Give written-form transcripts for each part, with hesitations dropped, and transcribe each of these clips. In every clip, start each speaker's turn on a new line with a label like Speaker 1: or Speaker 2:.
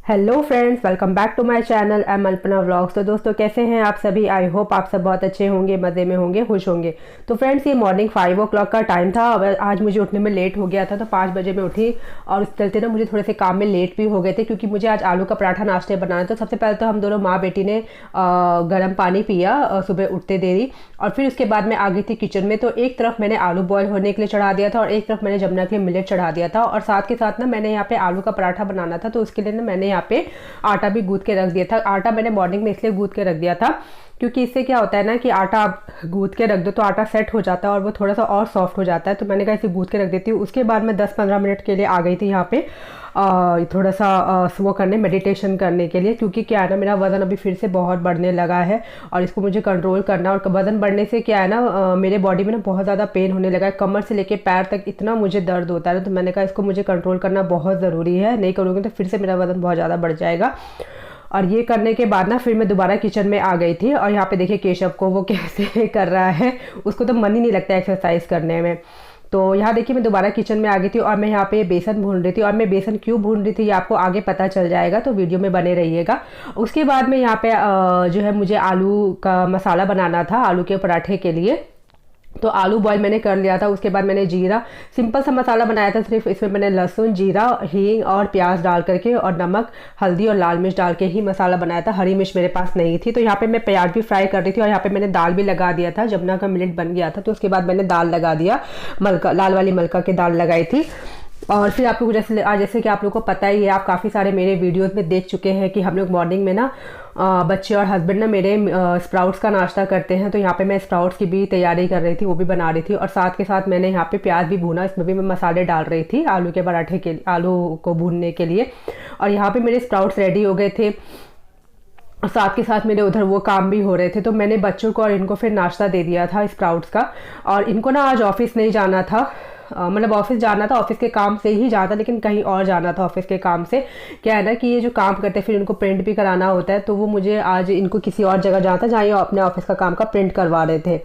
Speaker 1: Hello friends, welcome back to my channel M Alpana vlogs. तो दोस्तों कैसे हैं आप सभी। आई होप आप सब बहुत अच्छे होंगे, मज़े में होंगे, खुश होंगे। तो फ्रेंड्स ये मॉर्निंग 5 o'clock का टाइम था। आज मुझे उठने में लेट हो गया था, तो 5 बजे मैं उठी और उस चलते ना मुझे थोड़े से काम में लेट भी हो गए थे, क्योंकि मुझे आज आलू का पराठा नाश्ते बनाना। तो सबसे पहले तो हम दोनों माँ बेटी ने गर्म पानी पिया सुबह उठते देरी, और फिर उसके बाद मैं आ गई थी किचन में। तो एक तरफ मैंने आलू बॉयल होने के लिए चढ़ा दिया था और एक तरफ मैंने जमुना के लिए मिलेट चढ़ा दिया था, और साथ के साथ ना मैंने यहाँ पे आलू का पराठा बनाना था। तो उसके लिए ना मैंने यहाँ पे आटा भी गूंथ के रख दिया था। आटा मैंने मॉर्निंग में इसलिए गूंथ के रख दिया था क्योंकि इससे क्या होता है ना कि आटा आप गूंथ के रख दो तो आटा सेट हो जाता है और वो थोड़ा सा और सॉफ्ट हो जाता है। तो मैंने कहा इसे गूंथ के रख देती हूँ। उसके बाद मैं 10-15 मिनट के लिए आ गई थी यहाँ पे थोड़ा सा वो करने, मेडिटेशन करने के लिए, क्योंकि क्या है ना मेरा वज़न अभी फिर से बहुत बढ़ने लगा है और इसको मुझे कंट्रोल करना। और वज़न बढ़ने से क्या है ना मेरे बॉडी में ना बहुत ज़्यादा पेन होने लगा है, कमर से लेके पैर तक इतना मुझे दर्द होता है। तो मैंने कहा इसको मुझे कंट्रोल करना बहुत ज़रूरी है, नहीं करूँगी तो फिर से मेरा वज़न बहुत ज़्यादा बढ़ जाएगा। और ये करने के बाद ना फिर मैं दोबारा किचन में आ गई थी। और यहाँ पे देखिए केशव को वो कैसे कर रहा है, उसको तो मन ही नहीं लगता एक्सरसाइज करने में। तो यहाँ देखिए मैं दोबारा किचन में आ गई थी और मैं यहाँ पे बेसन भून रही थी। और मैं बेसन क्यों भून रही थी ये आपको आगे पता चल जाएगा, तो वीडियो में बने रहिएगा। उसके बाद में यहाँ पे जो है मुझे आलू का मसाला बनाना था आलू के पराठे के लिए। तो आलू बॉयल मैंने कर लिया था। उसके बाद मैंने जीरा, सिंपल सा मसाला बनाया था सिर्फ। इसमें मैंने लहसुन, जीरा, हींग और प्याज डाल करके और नमक, हल्दी और लाल मिर्च डाल के ही मसाला बनाया था। हरी मिर्च मेरे पास नहीं थी, तो यहाँ पे मैं प्याज भी फ्राई कर रही थी और यहाँ पे मैंने दाल भी लगा दिया था। जमुना का मिलेट बन गया था तो उसके बाद मैंने दाल लगा दिया, मलका, लाल वाली मलका की दाल लगाई थी। और फिर आप लोग जैसे कि आप लोगों को पता ही है, आप काफ़ी सारे मेरे वीडियोस में देख चुके हैं कि हम लोग मॉर्निंग में ना बच्चे और हस्बैंड ना मेरे स्प्राउट्स का नाश्ता करते हैं। तो यहाँ पे मैं स्प्राउट्स की भी तैयारी कर रही थी, वो भी बना रही थी। और साथ के साथ मैंने यहाँ पे प्याज भी भूना, इसमें भी मैं मसाले डाल रही थी आलू के पराठे के, आलू को भूनने के लिए। और यहाँ पे मेरे स्प्राउट्स रेडी हो गए थे और साथ के साथ मेरे उधर वो काम भी हो रहे थे। तो मैंने बच्चों को और इनको फिर नाश्ता दे दिया था स्प्राउट्स का। और इनको ना आज ऑफिस नहीं जाना था, मतलब ऑफिस जाना था, ऑफिस के काम से ही जाना था, लेकिन कहीं और जाना था ऑफिस के काम से। क्या है ना कि ये जो काम करते हैं फिर इनको प्रिंट भी कराना होता है, तो वो मुझे आज इनको किसी और जगह जाना था जहाँ ये अपने ऑफिस का काम का प्रिंट करवा रहे थे।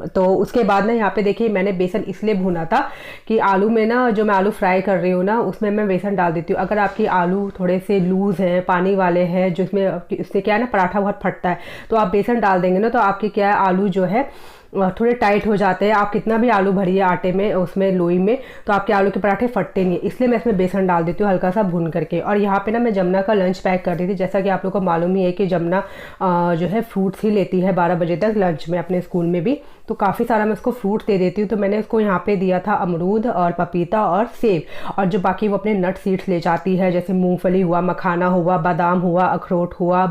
Speaker 1: तो उसके बाद ना यहाँ पे देखिए मैंने बेसन इसलिए भूना था कि आलू में ना जो मैं आलू फ्राई कर रही हूँ ना उसमें मैं बेसन डाल देती हूँ। अगर आपकी आलू थोड़े से लूज़ हैं, पानी वाले हैं, जो इससे क्या है ना पराठा बहुत फटता है, तो आप बेसन डाल देंगे ना तो आपके क्या है आलू जो है थोड़े टाइट हो जाते हैं। आप कितना भी आलू भरिए आटे में, उसमें लोई में, तो आपके आलू के पराठे फटते नहीं, इसलिए मैं इसमें बेसन डाल देती हूँ हल्का सा भून करके। और यहाँ पे ना मैं जमुना का लंच पैक कर रही थी। जैसा कि आप लोगों को मालूम ही है कि जमुना जो है फ्रूट्स ही लेती है 12 बजे तक लंच में अपने स्कूल में भी, तो काफ़ी सारा मैं उसको फ्रूट दे देती हूँ। तो मैंने उसको यहाँ पे दिया था अमरूद और पपीता और सेब, और जो बाकी वो अपने नट सीड्स ले जाती है, जैसे मूंगफली हुआ, मखाना हुआ, बादाम हुआ, अखरोट हुआ,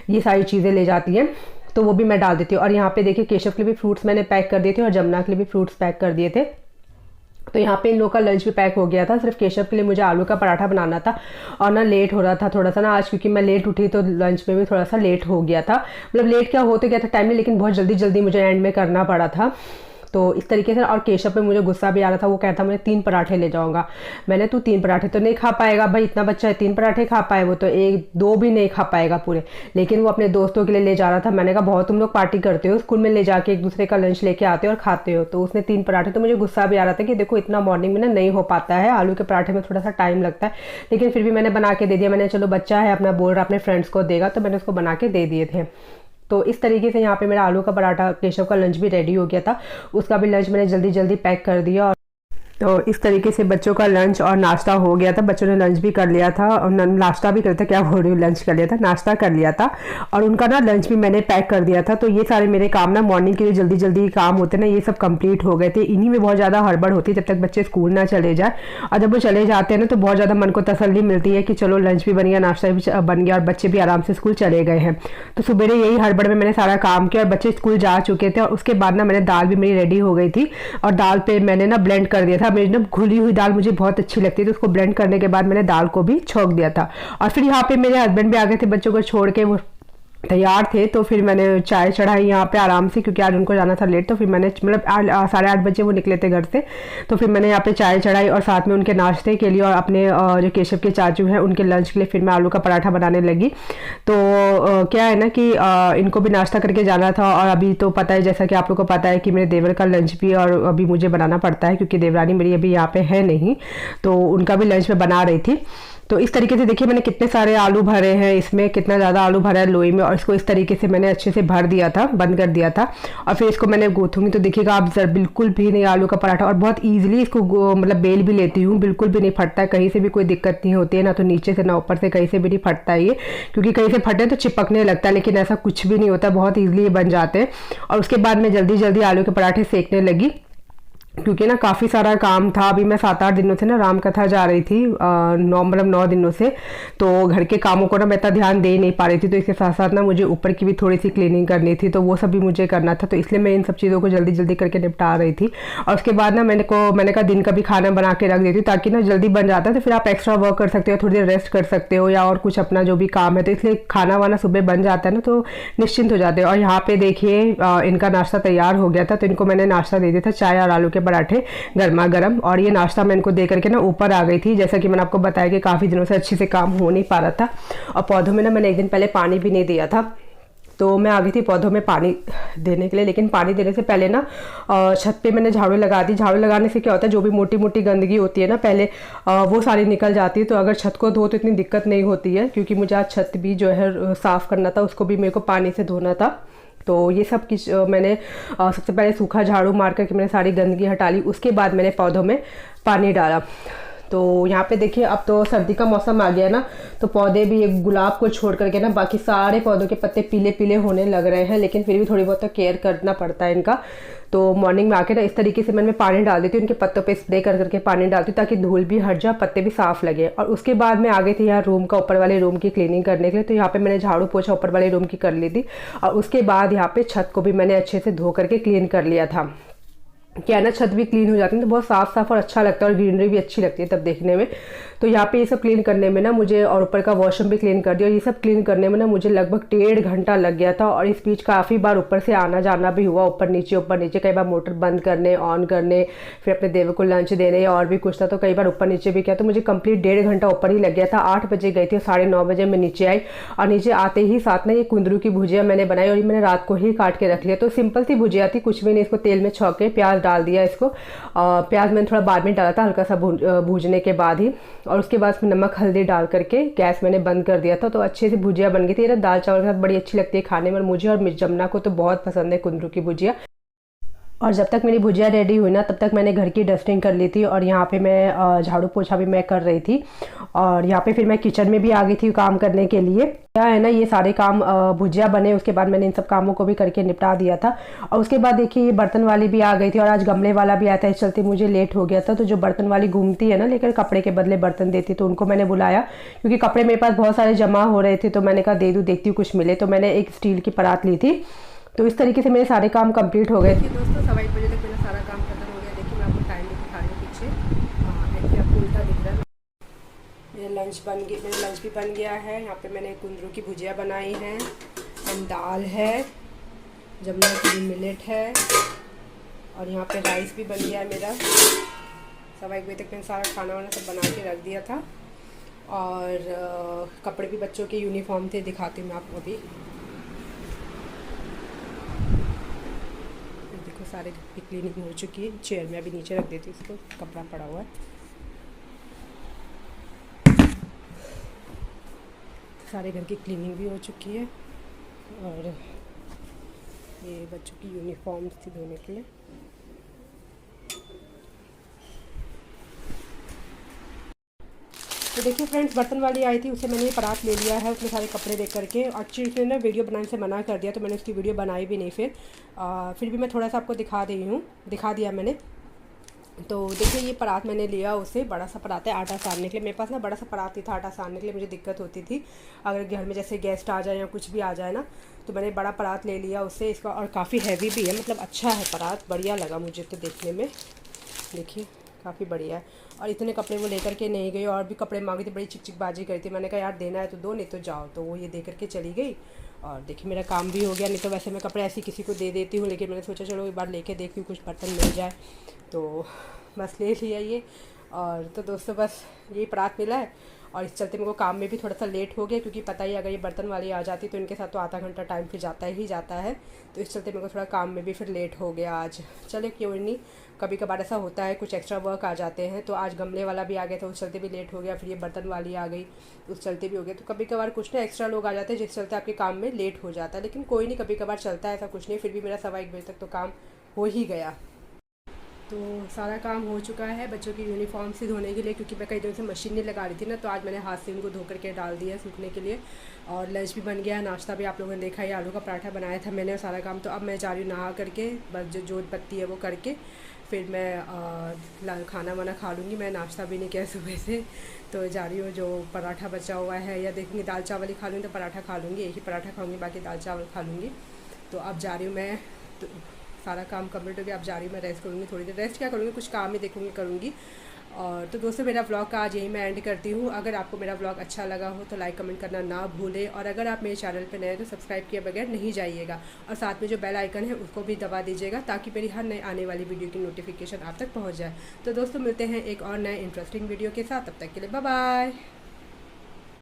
Speaker 1: ये सारी चीज़ें ले जाती हैं, तो वो भी मैं डाल देती हूँ। और यहाँ पे देखिए केशव के लिए भी फ्रूट्स मैंने पैक कर दिए थे और जमुना के लिए भी फ्रूट्स पैक कर दिए थे। तो यहाँ पे इन लोगों का लंच भी पैक हो गया था। सिर्फ केशव के लिए मुझे आलू का पराठा बनाना था और ना लेट हो रहा था थोड़ा सा ना आज, क्योंकि मैं लेट उठी तो लंच में भी थोड़ा सा लेट हो गया था। मतलब लेट क्या होते गया था टाइम में, लेकिन बहुत जल्दी जल्दी मुझे एंड में करना पड़ा था। तो इस तरीके से। और केशव पे मुझे गुस्सा भी आ रहा था, वो कहता मैं 3 पराठे ले जाऊंगा। मैंने तू 3 पराठे तो नहीं खा पाएगा भाई, इतना बच्चा है 3 पराठे खा पाए, वो तो 1-2 भी नहीं खा पाएगा पूरे। लेकिन वो अपने दोस्तों के लिए ले जा रहा था। मैंने कहा बहुत तुम लोग पार्टी करते हो, स्कूल में ले जाके एक दूसरे का लंच लेके आते हो और खाते हो। तो उसने 3 पराठे, तो मुझे गुस्सा भी आ रहा था कि देखो इतना मॉर्निंग में ना नहीं हो पाता है, आलू के पराठे में थोड़ा सा टाइम लगता है, लेकिन फिर भी मैंने बना के दे दिया। मैंने चलो बच्चा है अपना, बोल रहा अपने फ्रेंड्स को देगा, तो मैंने उसको बना के दे दिए थे। तो इस तरीके से यहाँ पे मेरा आलू का पराठा, केशव का लंच भी रेडी हो गया था। उसका भी लंच मैंने जल्दी जल्दी पैक कर दिया। और तो इस तरीके से बच्चों का लंच और नाश्ता हो गया था। बच्चों ने लंच भी कर लिया था और नाश्ता भी कर था, क्या बोल रही हूँ, लंच कर लिया था, नाश्ता कर लिया था, और उनका ना लंच भी मैंने पैक कर दिया था। तो ये सारे मेरे काम ना मॉर्निंग के लिए जल्दी जल्दी काम होते ना, ये सब कंप्लीट हो गए थे। इन्हीं में बहुत ज़्यादा हड़बड़ होती है जब तक बच्चे स्कूल ना चले जाए। और जब वो चले जाते हैं ना तो बहुत ज़्यादा मन को तसल्ली मिलती है कि चलो लंच भी बन गया, नाश्ता भी बन गया और बच्चे भी आराम से स्कूल चले गए हैं। तो सुबह यही हड़बड़ में मैंने सारा काम किया और बच्चे स्कूल जा चुके थे। और उसके बाद ना मैंने दाल भी मेरी रेडी हो गई थी और दाल पे मैंने ना ब्लेंड कर दिया था। मेरी ना घुली हुई दाल मुझे बहुत अच्छी लगती है, तो उसको ब्लेंड करने के बाद मैंने दाल को भी छोंक दिया था। और फिर यहाँ पे मेरे हस्बैंड भी आ गए थे बच्चों को छोड़ के, वो तैयार थे। तो फिर मैंने चाय चढ़ाई यहाँ पे आराम से, क्योंकि आज उनको जाना था लेट। तो फिर मैंने मतलब 8:30 बजे वो निकले थे घर से, तो फिर मैंने यहाँ पे चाय चढ़ाई और साथ में उनके नाश्ते के लिए और अपने जो केशव के चाचू हैं उनके लंच के लिए फिर मैं आलू का पराठा बनाने लगी। तो क्या है ना कि इनको भी नाश्ता करके जाना था। और अभी तो पता है, जैसा कि आप लोग को पता है कि मेरे देवर का लंच भी और अभी मुझे बनाना पड़ता है, क्योंकि देवरानी मेरी अभी यहाँ पे है नहीं, तो उनका भी लंच में बना रही थी। तो इस तरीके से देखिए मैंने कितने सारे आलू भरे हैं, इसमें कितना ज़्यादा आलू भरा है लोई में, और इसको इस तरीके से मैंने अच्छे से भर दिया था, बंद कर दिया था। और फिर इसको मैंने गूँथूंगी तो देखिएगा आप बिल्कुल भी नहीं आलू का पराठा, और बहुत ईजिली इसको मतलब बेल भी लेती हूँ, बिल्कुल भी नहीं फटता है, कहीं से भी कोई दिक्कत नहीं होती है, ना तो नीचे से ना ऊपर से, कहीं से भी नहीं फटता है ये, क्योंकि कहीं से फटे तो चिपकने लगता है, लेकिन ऐसा कुछ भी नहीं होता, बहुत ईजिली ये बन जाते हैं। और उसके बाद मैं जल्दी जल्दी आलू के पराठे सेकने लगी, क्योंकि ना काफ़ी सारा काम था। अभी मैं 7-8 दिनों से ना राम कथा जा रही थी, 9 दिनों से, तो घर के कामों को ना मैं इतना ध्यान दे नहीं पा रही थी, तो इसके साथ साथ ना मुझे ऊपर की भी थोड़ी सी क्लीनिंग करनी थी, तो वो सब भी मुझे करना था, तो इसलिए मैं इन सब चीज़ों को जल्दी जल्दी करके निपटा रही थी। और उसके बाद ना मैंने कहा दिन का भी खाना बना के रख देती हूँ, ताकि ना जल्दी बन जाता है, तो फिर आप एक्स्ट्रा वर्क कर सकते हो, थोड़ी देर रेस्ट कर सकते हो, या और कुछ अपना जो भी काम है, तो इसलिए खाना वाना सुबह बन जाता है ना, तो निश्चिंत हो जाते हो। और यहाँ पे देखिए इनका नाश्ता तैयार हो गया था, तो इनको मैंने नाश्ता दे दिया था, चाय और आलू के पराठे गर्मा गर्म। और ये नाश्ता मैं इनको दे करके ना ऊपर आ गई थी, जैसा कि मैंने आपको बताया कि काफ़ी दिनों से अच्छे से काम हो नहीं पा रहा था, और पौधों में ना मैंने एक दिन पहले पानी भी नहीं दिया था, तो मैं आ गई थी पौधों में पानी देने के लिए। लेकिन पानी देने से पहले ना छत पे मैंने झाड़ू लगा दी। झाड़ू लगाने से क्या होता है, जो भी मोटी मोटी गंदगी होती है ना पहले वो सारी निकल जाती है, तो अगर छत को धो तो इतनी दिक्कत नहीं होती है, क्योंकि मुझे आज छत भी जो है साफ़ करना था, उसको भी मेरे को पानी से धोना था। तो ये सब कुछ मैंने सबसे पहले सूखा झाड़ू मार करके मैंने सारी गंदगी हटा ली, उसके बाद मैंने पौधों में पानी डाला। तो यहाँ पे देखिए अब तो सर्दी का मौसम आ गया ना, तो पौधे भी एक गुलाब को छोड़ करके ना बाकी सारे पौधों के पत्ते पीले पीले होने लग रहे हैं, लेकिन फिर भी थोड़ी बहुत तो केयर करना पड़ता है इनका। तो मॉर्निंग में आके ना इस तरीके से मैंने पानी डाल देती हूँ, उनके पत्तों पे स्प्रे कर करके पानी डालती हूँ, ताकि धूल भी हट जाए, पत्ते भी साफ लगे। और उसके बाद मैं आ गई थी यहाँ रूम का, ऊपर वाले रूम की क्लीनिंग करने के लिए। तो यहाँ पे मैंने झाड़ू पोछा ऊपर वाले रूम की कर ली थी, और उसके बाद यहाँ पे छत को भी मैंने अच्छे से धो करके क्लीन कर लिया था। क्या है ना, छत भी क्लीन हो जाती है तो बहुत साफ साफ और अच्छा लगता है, और ग्रीनरी भी अच्छी लगती है तब देखने में। तो यहाँ पे ये सब क्लीन करने में ना मुझे, और ऊपर का वॉशरूम भी क्लीन कर दिया, और ये सब क्लीन करने में ना मुझे लगभग 1.5 घंटा लग गया था। और इस बीच काफ़ी बार ऊपर से आना जाना भी हुआ, ऊपर नीचे, कई बार मोटर बंद करने ऑन करने, फिर अपने देवर को लंच देने, और भी कुछ था, तो कई बार ऊपर नीचे भी किया, तो मुझे कंप्लीट 1.5 घंटा ऊपर ही लग गया था। 8 बजे गई थी और 9:30 बजे मैं नीचे आई, और नीचे आते ही साथ में ये कुंदरू की भुजिया मैंने बनाई, और ये मैंने रात को ही काट के रख लिया। तो सिंपल सी भुजिया थी, कुछ भी नहीं, इसको तेल में छौंके प्याज डाल दिया, इसको प्याज मैंने थोड़ा बाद में डाला था, हल्का सा भूनने के बाद ही, और उसके बाद फिर नमक हल्दी डाल करके गैस मैंने बंद कर दिया था। तो अच्छे से भुजिया बन गई थी। ये दाल चावल के साथ बड़ी अच्छी लगती है खाने में, मुझे और जमुना को तो बहुत पसंद है कुंदरू की भुजिया। और जब तक मेरी भुजिया रेडी हुई ना, तब तक मैंने घर की डस्टिंग कर ली थी, और यहाँ पे मैं झाड़ू पोछा भी मैं कर रही थी, और यहाँ पे फिर मैं किचन में भी आ गई थी काम करने के लिए। क्या है ना, ये सारे काम भुजिया बने, उसके बाद मैंने इन सब कामों को भी करके निपटा दिया था। और उसके बाद देखिए ये बर्तन वाली भी आ गई थी, और आज गमले वाला भी आया था, इस चलते मुझे लेट हो गया था। तो जो बर्तन वाली घूमती है ना लेकर, कपड़े के बदले बर्तन देती, तो उनको मैंने बुलाया, क्योंकि कपड़े मेरे पास बहुत सारे जमा हो रहे थे, तो मैंने कहा दे दूँ, देखती हूँ कुछ मिले। तो मैंने एक स्टील की परात ली थी। तो इस तरीके से मेरे सारे काम कंप्लीट हो गए थे दोस्तों। 1:15 बजे तक मेरा सारा काम खत्म हो गया। देखिए मैं आपको टाइम भी दिखा रही हूँ पीछे, देखिए आपको उल्टा दिख रहा है। मेरा लंच भी बन गया है। यहाँ पे मैंने कुंदरू की भुजिया बनाई है, एंड दाल है, जमुना की मिलेट है, और यहाँ पे राइस भी बन गया है मेरा। 1:15 बजे तक मैंने सारा खाना वाना सब बना के रख दिया था। और कपड़े भी बच्चों के यूनिफॉर्म थे, दिखाती हूँ मैं आपको अभी। देखो सारे घर की क्लीनिंग हो चुकी है। चेयर में अभी नीचे रख देती हूँ इसको, कपड़ा पड़ा हुआ है। सारे घर की क्लीनिंग भी हो चुकी है, और ये बच्चों की यूनिफॉर्म थी धोने के लिए। तो देखिए फ्रेंड्स, बर्तन वाली आई थी, उसे मैंने ये परात ले लिया है, उसमें सारे कपड़े देख करके। एक्चुअली उसने ना वीडियो बनाने से मना कर दिया, तो मैंने उसकी वीडियो बनाई भी नहीं। फिर भी मैं थोड़ा सा आपको दिखा दिया मैंने। तो देखिए ये परात मैंने लिया, उसे बड़ा सा परात है आटा सानने के लिए। मेरे पास ना बड़ा सा परात ही था आटा सानने के लिए, मुझे दिक्कत होती थी अगर घर में जैसे गेस्ट आ जाए या कुछ भी आ जाए ना, तो मैंने बड़ा परात ले लिया उससे इसका। और काफ़ी हैवी भी है, मतलब अच्छा है परात, बढ़िया लगा मुझे तो देखने में। देखिए काफ़ी बढ़िया है। और इतने कपड़े वो लेकर के नहीं गई, और भी कपड़े मांगी थी, बड़ी चिकचिकबाजी करी थी। मैंने कहा यार देना है तो दो, नहीं तो जाओ। तो वो ये दे करके चली गई, और देखिए मेरा काम भी हो गया। नहीं तो वैसे मैं कपड़े ऐसे किसी को दे देती हूँ, लेकिन मैंने सोचा चलो एक बार लेके देखती हूँ, कुछ बर्तन मिल जाए। तो बस ले लिया ये। और तो दोस्तों बस यही परात मिला है। और इस चलते मेरे को काम में भी थोड़ा सा लेट हो गया, क्योंकि पता ही अगर ये बर्तन वाली आ जाती तो इनके साथ तो आधा घंटा टाइम फिर जाता ही जाता है। तो इस चलते मेरे को थोड़ा काम में भी फिर लेट हो गया आज। चले क्यों नहीं, कभी कभार ऐसा होता है, कुछ एक्स्ट्रा वर्क आ जाते हैं। तो आज गमले वाला भी आ गया था, उस चलते भी लेट हो गया। फिर ये बर्तन वाली आ गई, उस चलते भी हो गया। तो कभी कभार कुछ ना एक्स्ट्रा लोग आ जाते हैं जिस चलते आपके काम में लेट हो जाता है, लेकिन कोई नहीं, कभी कभार चलता है, ऐसा कुछ नहीं। फिर भी मेरा 1:15 बजे तक तो काम हो ही गया। तो सारा काम हो चुका है बच्चों की यूनिफॉर्म से धोने के लिए, क्योंकि मैं कई दिनों से मशीन नहीं लगा रही थी ना, तो आज मैंने हाथ से उनको धो करके डाल दिया सूखने के लिए। और लंच भी बन गया, नाश्ता भी आप लोगों ने देखा ही, आलू का पराठा बनाया था मैंने, और सारा काम। तो अब मैं जा रही हूँ नहा करके, बस जो जोत बत्ती है वो करके फिर मैं खाना वाना खा लूँगी। मैं नाश्ता भी नहीं किया सुबह से, तो जा रही हूँ। जो पराठा बचा हुआ है या देखूँगी दाल चावल ही खा लूँगी, तो पराठा खा लूँगी, एक ही पराठा खाऊँगी, बाकी दाल चावल खा लूँगी। तो अब जा रही हूँ मैं, तो सारा काम कंप्लीट हो गया। अब जा रही हूँ मैं, रेस्ट करूँगी थोड़ी देर। रेस्ट क्या करूँगी, कुछ काम ही देखूँगी, करूँगी। और तो दोस्तों मेरा व्लॉग का आज यही मैं एंड करती हूँ। अगर आपको मेरा व्लॉग अच्छा लगा हो तो लाइक कमेंट करना ना भूलें, और अगर आप मेरे चैनल पर नए हैं तो सब्सक्राइब किए बगैर नहीं जाइएगा, और साथ में जो बेल आइकन है उसको भी दबा दीजिएगा, ताकि मेरी हर नए आने वाली वीडियो की नोटिफिकेशन आप तक पहुँच जाए। तो दोस्तों मिलते हैं एक और नए इंटरेस्टिंग वीडियो के साथ, तब तक के लिए बाय बाय।